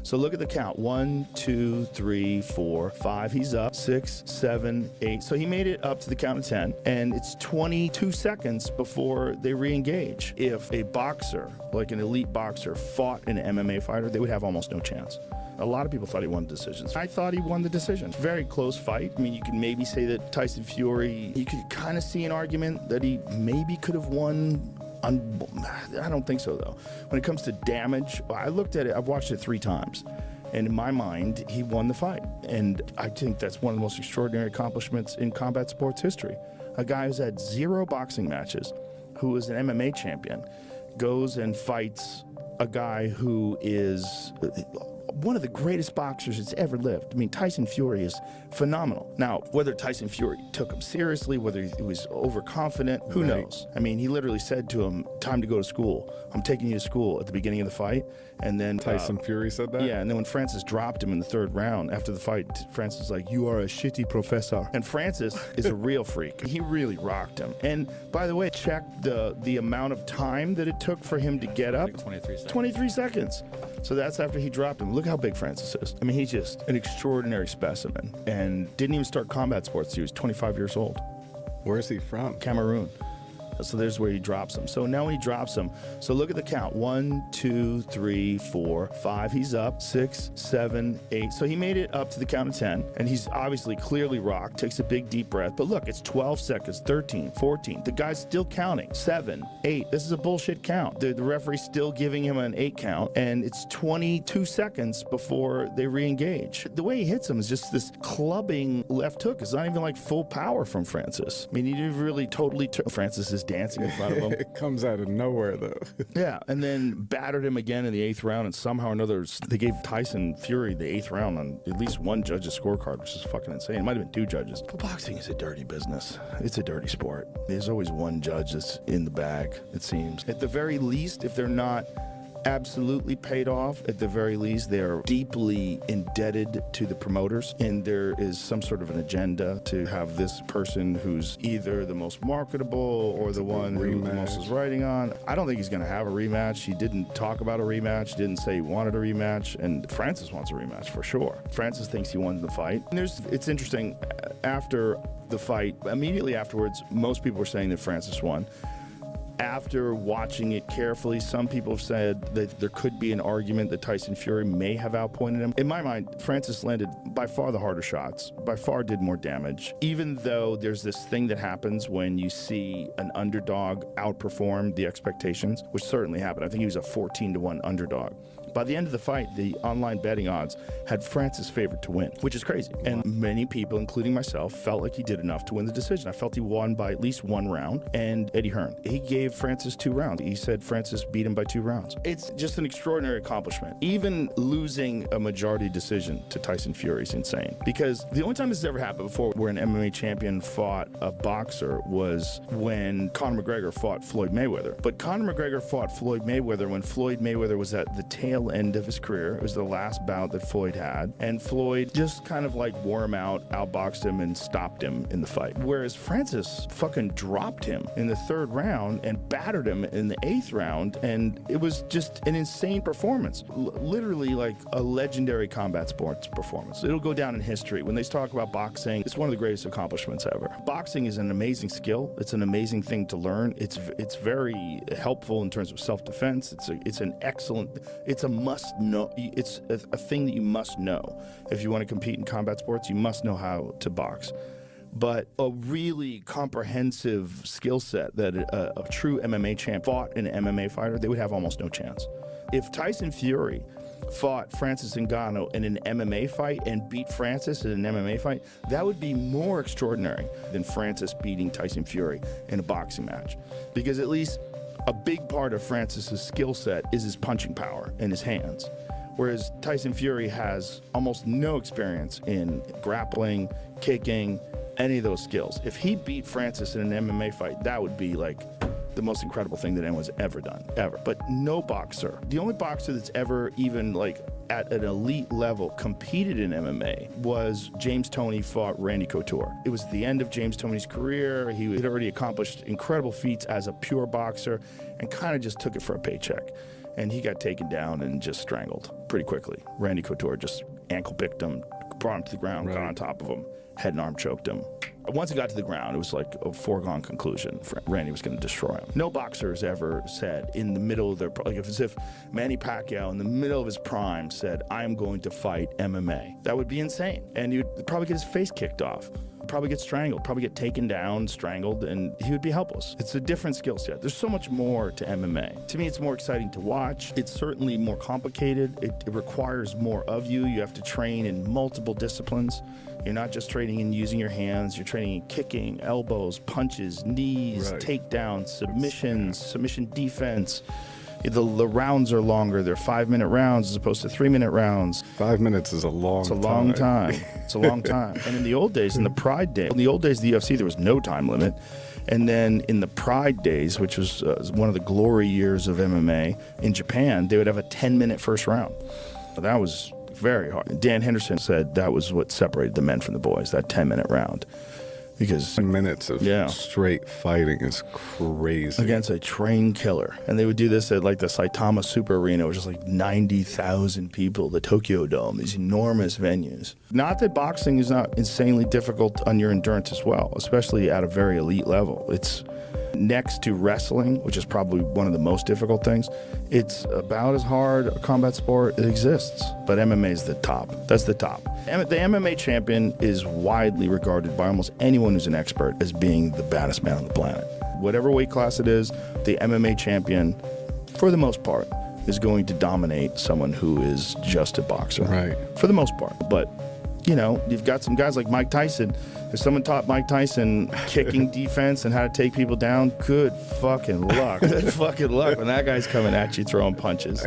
So look at the count. 1, 2, 3, 4, 5. He's up. 6, 7, 8. So he made it up to the count of 10. And it's 22 seconds before they re-engage. If a boxer, like an elite boxer, fought an MMA fighter, they would have almost no chance. A lot of people thought he won the decisions. I thought he won the decision. Very close fight. I mean, you can maybe say that Tyson Fury, you could kind of see an argument that he maybe could have won. I don't think so, though. When it comes to damage, I looked at it, I've watched it 3 times. And in my mind, he won the fight. And I think that's one of the most extraordinary accomplishments in combat sports history. A guy who's had 0 boxing matches, who is an MMA champion, goes and fights a guy who is one of the greatest boxers that's ever lived. I mean, Tyson Fury is phenomenal. Now, whether Tyson Fury took him seriously, whether he was overconfident, who knows? I mean, he literally said to him, time to go to school. I'm taking you to school at the beginning of the fight. And then Tyson Fury said that? Yeah, and then when Francis dropped him in the 3rd round, after the fight, Francis was like, you are a shitty professor. And Francis is a real freak. He really rocked him. And by the way, check the amount of time that it took for him to get up. Like 23 seconds. 23 seconds. So that's after he dropped him. Look how big Francis is. I mean, he's just an extraordinary specimen and didn't even start combat sports. He was 25 years old. Where is he from? Cameroon. So there's where he drops him. So now when he drops him, so look at the count. 1, 2, 3, 4, 5. He's up. 6, 7, 8. So he made it up to the count of 10. And he's obviously clearly rocked. Takes a big deep breath. But look, it's 12 seconds, 13, 14. The guy's still counting. 7, 8. This is a bullshit count. The referee's still giving him an 8 count. And it's 22 seconds before they re-engage. The way he hits him is just this clubbing left hook. It's not even like full power from Francis. I mean, he didn't really totally turn. Francis is dancing in front of him. It comes out of nowhere, though. Yeah, and then battered him again in the 8th round, and somehow or another, they gave Tyson Fury the 8th round on at least 1 judge's scorecard, which is fucking insane. It might have been 2 judges. But boxing is a dirty business. It's a dirty sport. There's always 1 judge that's in the bag, it seems. At the very least, if they're not absolutely paid off, at the very least, they're deeply indebted to the promoters, and there is some sort of an agenda to have this person who's either the most marketable or the one who the most is riding on. I don't think he's going to have a rematch. He didn't talk about a rematch, didn't say he wanted a rematch, and Francis wants a rematch for sure. Francis thinks he won the fight. And it's interesting, after the fight, immediately afterwards, most people were saying that Francis won. After watching it carefully, some people have said that there could be an argument that Tyson Fury may have outpointed him. In my mind, Francis landed by far the harder shots, by far did more damage. Even though there's this thing that happens when you see an underdog outperform the expectations, which certainly happened. I think he was a 14-1 underdog. By the end of the fight, the online betting odds had Francis favored to win, which is crazy. And many people, including myself, felt like he did enough to win the decision. I felt he won by at least 1 round. And Eddie Hearn, he gave Francis 2 rounds. He said Francis beat him by 2 rounds. It's just an extraordinary accomplishment. Even losing a majority decision to Tyson Fury is insane. Because the only time this has ever happened before where an MMA champion fought a boxer was when Conor McGregor fought Floyd Mayweather. But Conor McGregor fought Floyd Mayweather when Floyd Mayweather was at the tail end of his career. It was the last bout that Floyd had, and Floyd just kind of like wore him out, outboxed him, and stopped him in the fight. Whereas Francis fucking dropped him in the 3rd round and battered him in the 8th round, and it was just an insane performance. Literally like a legendary combat sports performance. It'll go down in history. When they talk about boxing, it's one of the greatest accomplishments ever. Boxing is an amazing skill. It's an amazing thing to learn. It's very helpful in terms of self-defense. It's an excellent, it's a must know. It's a thing that you must know. If you want to compete in combat sports, you must know how to box. But a really comprehensive skill set that a true MMA champ fought an MMA fighter, they would have almost no chance. If Tyson Fury fought Francis Ngannou in an MMA fight and beat Francis in an MMA fight, that would be more extraordinary than Francis beating Tyson Fury in a boxing match. Because at least a big part of Francis's skill set is his punching power and his hands. Whereas Tyson Fury has almost no experience in grappling, kicking, any of those skills. If he beat Francis in an MMA fight, that would be like the most incredible thing that anyone's ever done, ever. But no boxer, the only boxer that's ever even like at an elite level competed in MMA was James Toney fought Randy Couture. It was the end of James Toney's career. He had already accomplished incredible feats as a pure boxer and kind of just took it for a paycheck. And he got taken down and just strangled pretty quickly. Randy Couture just ankle picked him, brought him to the ground, got on top of him, head and arm choked him. Once he got to the ground, it was like a foregone conclusion. Randy was going to destroy him. No boxer has ever said in the middle of their, like as if Manny Pacquiao in the middle of his prime said, I am going to fight MMA. That would be insane. And he would probably get his face kicked off. Probably get strangled, probably get taken down, strangled, and he would be helpless. It's a different skill set. There's so much more to MMA. To me, it's more exciting to watch. It's certainly more complicated. It requires more of you. You have to train in multiple disciplines. You're not just training in using your hands. You're training in kicking, elbows, punches, knees, takedowns, submissions, submission defense. The rounds are longer. They're 5-minute rounds as opposed to 3-minute rounds. 5 minutes is a long time. It's a long time. It's a long time. And in the old days, in the Pride days, in the old days of the UFC, there was no time limit. And then in the Pride days, which was one of the glory years of MMA in Japan, they would have a 10-minute first round. That was very hard. Dan Henderson said that was what separated the men from the boys, that 10-minute round. Because 10 minutes of straight fighting is crazy. Against a trained killer. And they would do this at like the Saitama Super Arena, which is like 90,000 people, the Tokyo Dome, these enormous venues. Not that boxing is not insanely difficult on your endurance as well, especially at a very elite level. It's next to wrestling, which is probably one of the most difficult things. It's about as hard a combat sport that exists, but MMA is the top. That's the top. The MMA champion is widely regarded by almost anyone who's an expert as being the baddest man on the planet. Whatever weight class it is, the MMA champion, for the most part, is going to dominate someone who is just a boxer. Right. For the most part. But you know, you've got some guys like Mike Tyson. If someone taught Mike Tyson kicking defense and how to take people down, good fucking luck. Good fucking luck when that guy's coming at you throwing punches.